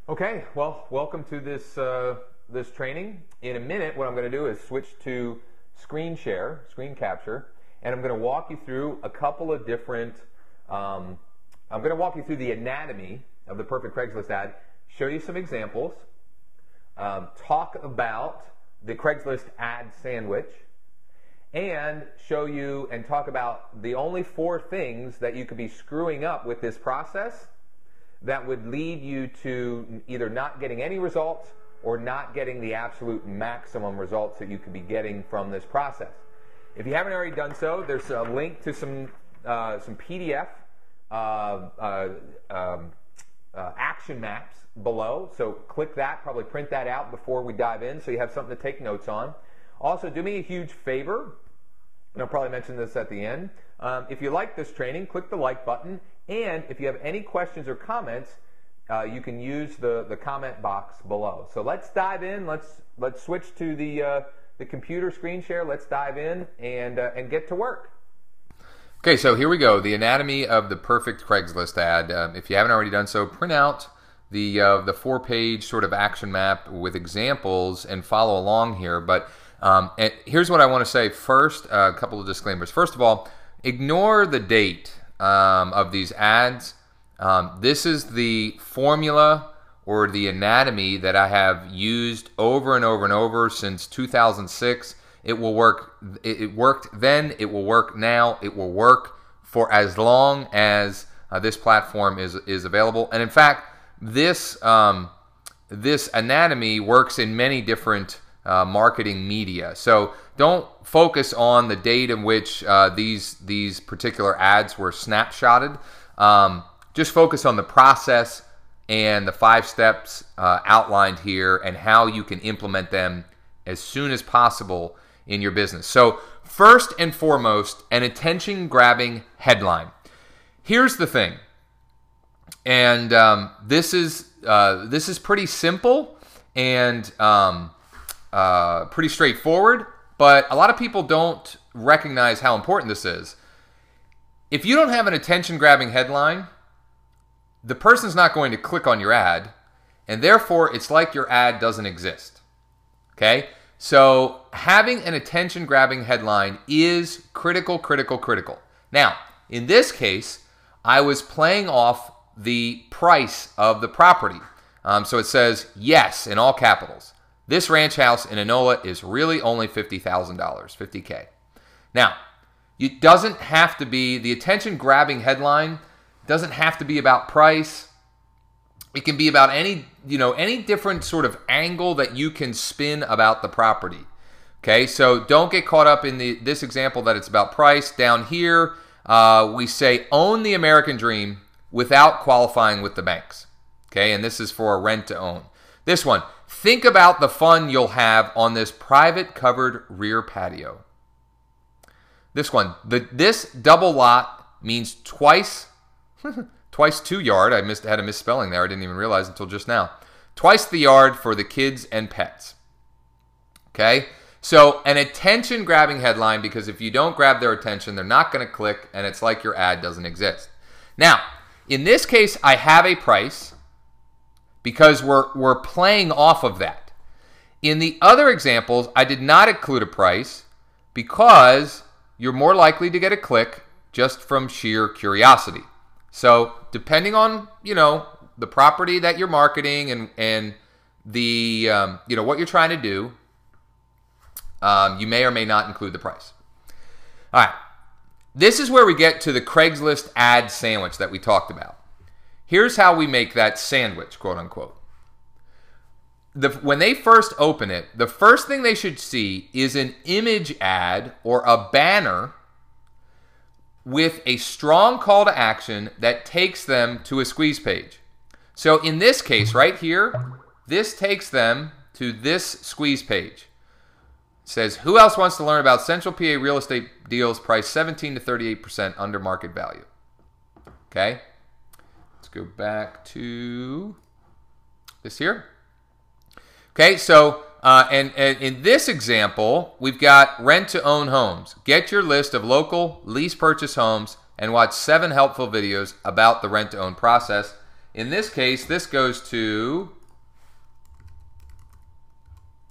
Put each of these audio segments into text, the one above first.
Okay, well, welcome to this training. In a minute, what I'm going to do is switch to screen capture, and I'm going to walk you through a couple of different. I'm going to walk you through the anatomy of the perfect Craigslist ad, show you some examples, talk about the Craigslist ad sandwich, and show you and talk about the only 4 things that you could be screwing up with this process that would lead you to either not getting any results or not getting the absolute maximum results that you could be getting from this process. If you haven't already done so, there's a link to some PDF action maps below. So click that, probably print that out before we dive in so you have something to take notes on. Also, do me a huge favor, and I'll probably mention this at the end. If you like this training, click the like button. And if you have any questions or comments, you can use the comment box below. So let's dive in. Let's switch to the computer screen share. Let's dive in and get to work. Okay, so here we go. The anatomy of the perfect Craigslist ad. If you haven't already done so, print out the 4-page sort of action map with examples and follow along here. But and here's what I want to say first. A couple of disclaimers. First of all, ignore the date of these ads. This is the formula or the anatomy that I have used over and over and over since 2006. It will work. It worked then. It will work now. It will work for as long as this platform is available. And in fact, this anatomy works in many different marketing media. So don't focus on the date in which these particular ads were snapshotted. Just focus on the process and the 5 steps outlined here and how you can implement them as soon as possible in your business. So first and foremost, an attention-grabbing headline. Here's the thing, and this is pretty simple and pretty straightforward, but a lot of people don't recognize how important this is. If you don't have an attention-grabbing headline, the person's not going to click on your ad, and therefore it's like your ad doesn't exist. Okay? So having an attention-grabbing headline is critical, critical, critical. Now, in this case, I was playing off the price of the property. So it says, yes, in all capitals. This ranch house in Enola is really only $50,000, $50K. Now, it doesn't have to be, the attention-grabbing headline doesn't have to be about price. It can be about any different sort of angle that you can spin about the property. Okay, so don't get caught up in this example that it's about price. Down here, we say own the American dream without qualifying with the banks. Okay, and this is for a rent to own. This one, think about the fun you'll have on this private covered rear patio. This one, this double lot means twice 2 yard. I had a misspelling there. I didn't even realize until just now. Twice the yard for the kids and pets. Okay? So an attention-grabbing headline, because if you don't grab their attention, they're not going to click, and it's like your ad doesn't exist. Now, in this case, I have a price because we're playing off of that. In the other examples, I did not include a price because you're more likely to get a click just from sheer curiosity. So depending on, the property that you're marketing and the, what you're trying to do, you may or may not include the price. All right. This is where we get to the Craigslist ad sandwich that we talked about. Here's how we make that sandwich, quote unquote. When they first open it, the first thing they should see is an image ad or a banner with a strong call to action that takes them to a squeeze page. So in this case right here, this takes them to this squeeze page. It says, who else wants to learn about Central PA real estate deals priced 17 to 38% under market value? Okay. Let's go back to this here. Okay, so and in this example, we've got rent-to-own homes. Get your list of local lease purchase homes and watch 7 helpful videos about the rent-to-own process. in this case, this goes to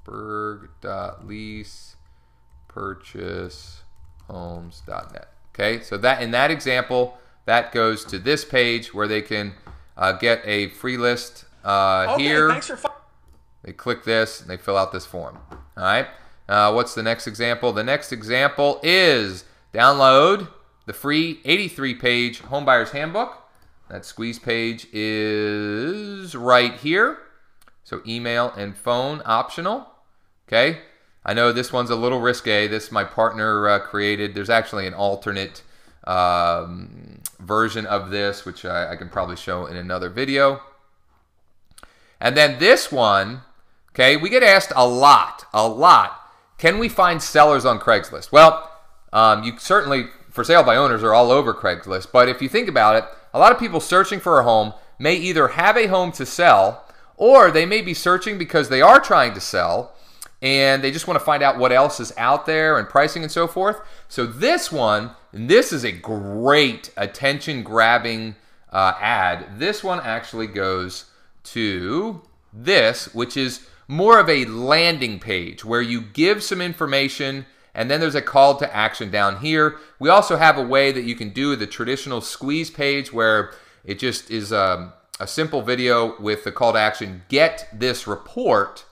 berg.leasepurchasehomes.net. Okay, so that in that example, that goes to this page where they can get a free list here. Thanks for they click this and they fill out this form. All right. What's the next example? The next example is download the free 83-page Homebuyer's Handbook. That squeeze page is right here. So email and phone optional. Okay. I know this one's a little risque. This my partner created. There's actually an alternate version of this, which I can probably show in another video. And then this one, okay, we get asked a lot. Can we find sellers on Craigslist? Well, you certainly, for sale by owners, are all over Craigslist. But if you think about it, a lot of people searching for a home may either have a home to sell, or they may be searching because they are trying to sell and they just want to find out what else is out there and pricing and so forth. So this one, and this is a great attention-grabbing ad. This one actually goes to this, which is more of a landing page where you give some information and then there's a call to action down here. We also have a way that you can do the traditional squeeze page where it just is a simple video with the call to action, get this report.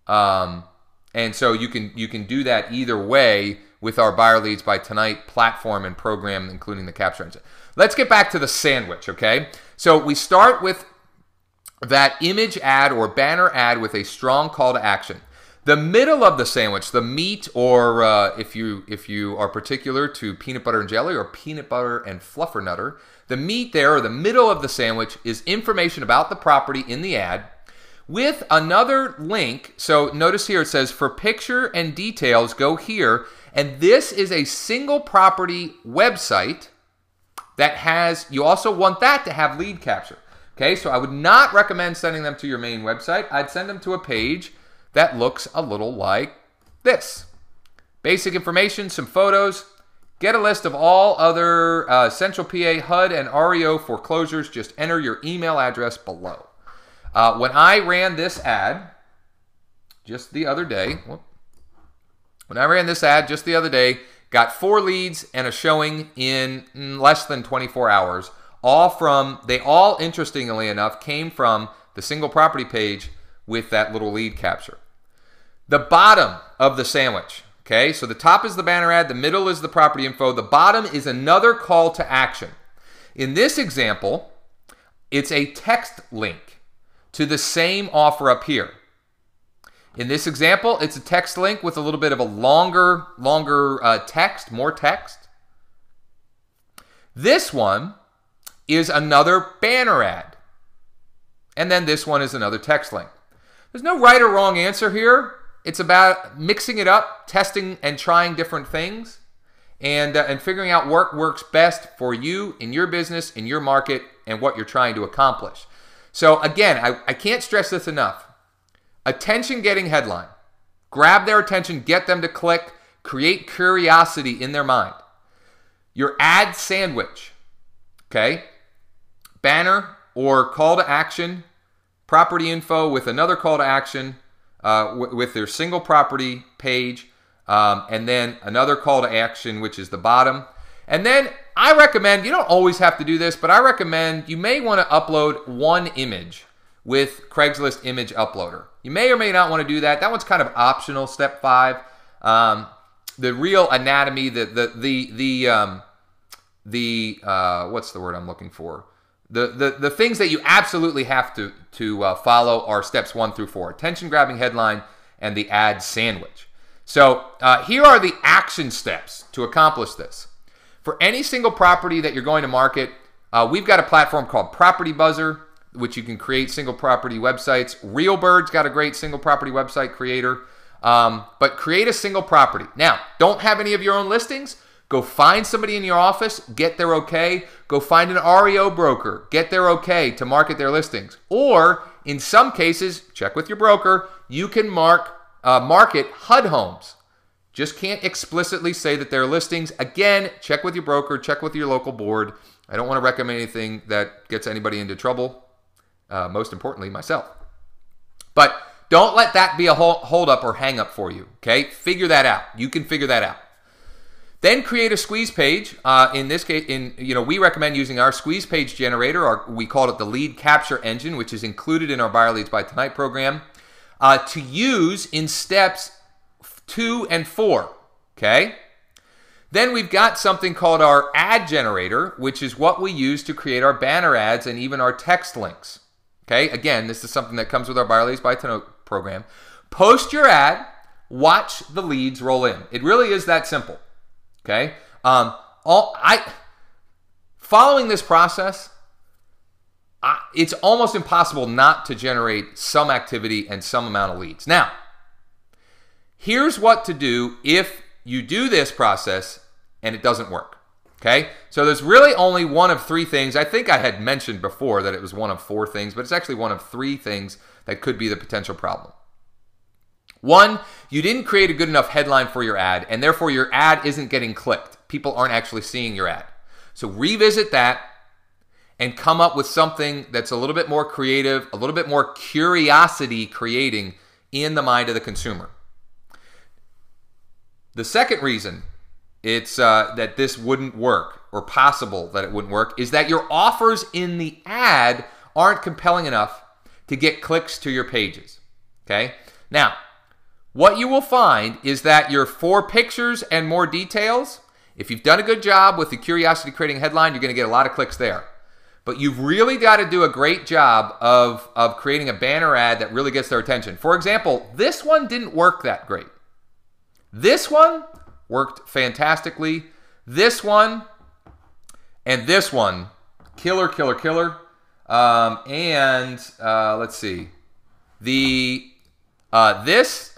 And so you can do that either way with our Buyer Leads by Tonight platform and program, including the capture engine. Let's get back to the sandwich, okay? So we start with that image ad or banner ad with a strong call to action. The middle of the sandwich, the meat, or if you are particular to peanut butter and jelly or peanut butter and fluffernutter, the meat there, or the middle of the sandwich, is information about the property in the ad with another link. So notice here it says, for picture and details, go here. And this is a single property website that has, you also want that to have lead capture. Okay, so I would not recommend sending them to your main website. I'd send them to a page that looks a little like this. Basic information, some photos. Get a list of all other Central PA HUD and REO foreclosures. Just enter your email address below. When I ran this ad just the other day, got 4 leads and a showing in less than 24 hours. They all, interestingly enough, came from the single property page with that little lead capture. The bottom of the sandwich, okay? So the top is the banner ad, the middle is the property info, the bottom is another call to action. In this example, it's a text link to the same offer up here. In this example, it's a text link with a little bit of a longer text, more text. This one is another banner ad. And then this one is another text link. There's no right or wrong answer here. It's about mixing it up, testing and trying different things, and figuring out what works best for you in your business, in your market, and what you're trying to accomplish. So again, I can't stress this enough. Attention-getting headline. Grab their attention, get them to click, create curiosity in their mind. Your ad sandwich, okay? Banner or call to action, property info with another call to action with their single property page, and then another call to action, which is the bottom. And then I recommend, you don't always have to do this, but I recommend you may want to upload one image with Craigslist Image Uploader. You may or may not want to do that. That one's kind of optional, step 5. The real anatomy, what's the word I'm looking for? The things that you absolutely have to follow are steps 1 through 4. Attention-grabbing headline and the ad sandwich. So here are the action steps to accomplish this. For any single property that you're going to market, we've got a platform called Property Buzzer, which you can create single property websites. RealBird's got a great single property website creator. But create a single property. Now, don't have any of your own listings. Go find somebody in your office, get their okay. Go find an REO broker, get their okay to market their listings. Or, in some cases, check with your broker, you can market HUD homes. Just can't explicitly say that they're listings. Again, check with your broker, check with your local board, I don't want to recommend anything that gets anybody into trouble, most importantly, myself. But don't let that be a hold up or hang up for you, okay? Figure that out. You can figure that out. Then create a squeeze page. In this case, we recommend using our squeeze page generator, or we call it the lead capture engine, which is included in our Buyer Leads by Tonight program, to use in steps 2 and 4, okay? Then we've got something called our ad generator, which is what we use to create our banner ads and even our text links, okay? Again, this is something that comes with our Buyer Leads by Tonight program. Post your ad, watch the leads roll in. It really is that simple. Okay. Following this process, it's almost impossible not to generate some activity and some amount of leads. Now, here's what to do if you do this process and it doesn't work. Okay. So there's really only one of 3 things. I think I had mentioned before that it was one of 4 things, but it's actually one of 3 things that could be the potential problem. 1, you didn't create a good enough headline for your ad, and therefore your ad isn't getting clicked. People aren't actually seeing your ad. So revisit that and come up with something that's a little bit more creative, a little bit more curiosity creating in the mind of the consumer. The second reason it's that this wouldn't work, or possible that it wouldn't work, is that your offers in the ad aren't compelling enough to get clicks to your pages. Okay? Now, what you will find is that your 4 pictures and more details, if you've done a good job with the curiosity creating headline, you're going to get a lot of clicks there. But you've really got to do a great job of creating a banner ad that really gets their attention. For example, this one didn't work that great. This one worked fantastically. This one and this one, killer, killer, killer. Let's see. This,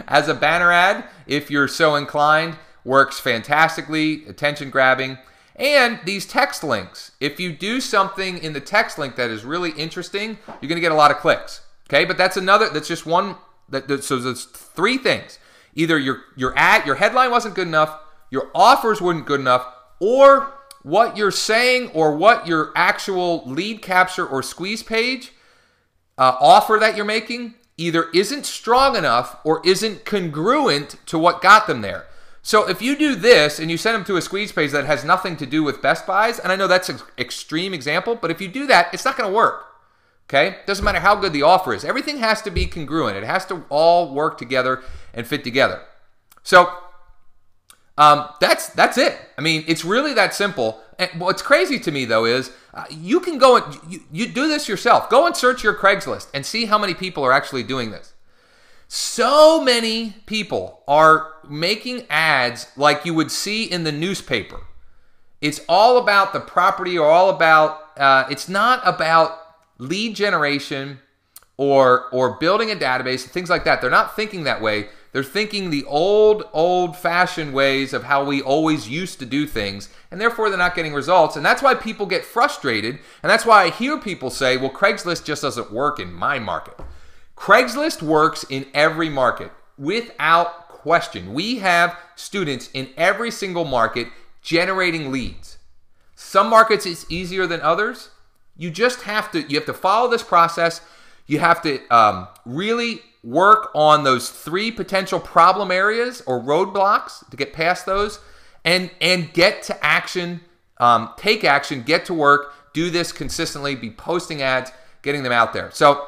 as a banner ad, if you're so inclined, works fantastically, attention grabbing. And these text links, if you do something in the text link that is really interesting, you're going to get a lot of clicks. Okay, but that's just one. So there's 3 things. Either your headline wasn't good enough, your offers weren't good enough, or what you're saying or what your actual lead capture or squeeze page offer that you're making either isn't strong enough or isn't congruent to what got them there. So if you do this and you send them to a squeeze page that has nothing to do with Best Buys, and I know that's an extreme example, but if you do that, it's not going to work. Okay? Doesn't matter how good the offer is. Everything has to be congruent. It has to all work together and fit together. So that's it. I mean, it's really that simple. And what's crazy to me, though, is you can go and you do this yourself. Go and search your Craigslist and see how many people are actually doing this. So many people are making ads like you would see in the newspaper. It's all about the property, or all about, it's not about lead generation or building a database and things like that. They're not thinking that way. They're thinking the old-fashioned ways of how we always used to do things, and therefore they're not getting results. And that's why people get frustrated, and that's why I hear people say, well, Craigslist just doesn't work in my market. Craigslist works in every market, without question. We have students in every single market generating leads. Some markets it's easier than others. You just have to follow this process. You have to really work on those 3 potential problem areas or roadblocks to get past those, and get to action, take action, get to work, do this consistently, be posting ads, getting them out there. So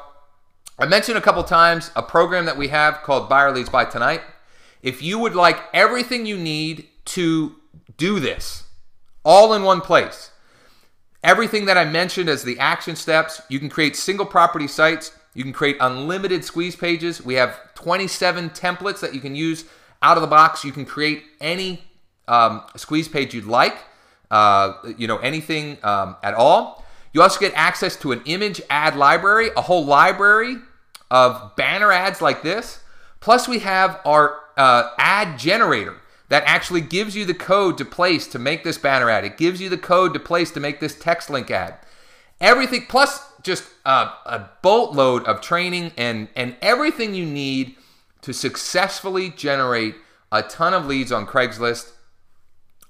I mentioned a couple times a program that we have called Buyer Leads by Tonight. If you would like everything you need to do this all in one place, everything that I mentioned as the action steps, you can create single property sites. You can create unlimited squeeze pages. We have 27 templates that you can use out of the box. You can create any squeeze page you'd like, anything at all. You also get access to an image ad library, a whole library of banner ads like this. Plus, we have our ad generator that actually gives you the code to place to make this banner ad. It gives you the code to place to make this text link ad. Everything, plus just a boatload of training and everything you need to successfully generate a ton of leads on Craigslist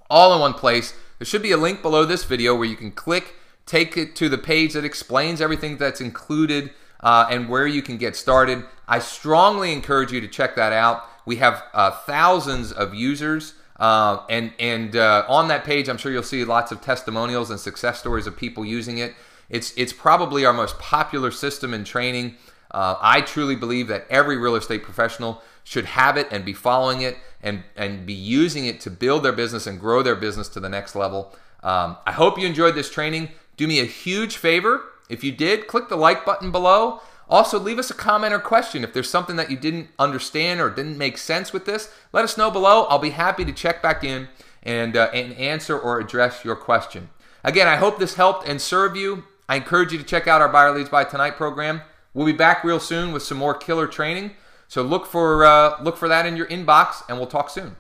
all in one place. There should be a link below this video where you can click, take it to the page that explains everything that's included and where you can get started. I strongly encourage you to check that out. We have thousands of users, and on that page, I'm sure you'll see lots of testimonials and success stories of people using it. It's probably our most popular system in training. I truly believe that every real estate professional should have it and be following it and be using it to build their business and grow their business to the next level. I hope you enjoyed this training. Do me a huge favor. If you did, click the like button below. Also, leave us a comment or question. If there's something that you didn't understand or didn't make sense with this, let us know below. I'll be happy to check back in and answer or address your question. Again, I hope this helped and served you. I encourage you to check out our Buyer Leads by Tonight program. We'll be back real soon with some more killer training. So look for that in your inbox, and we'll talk soon.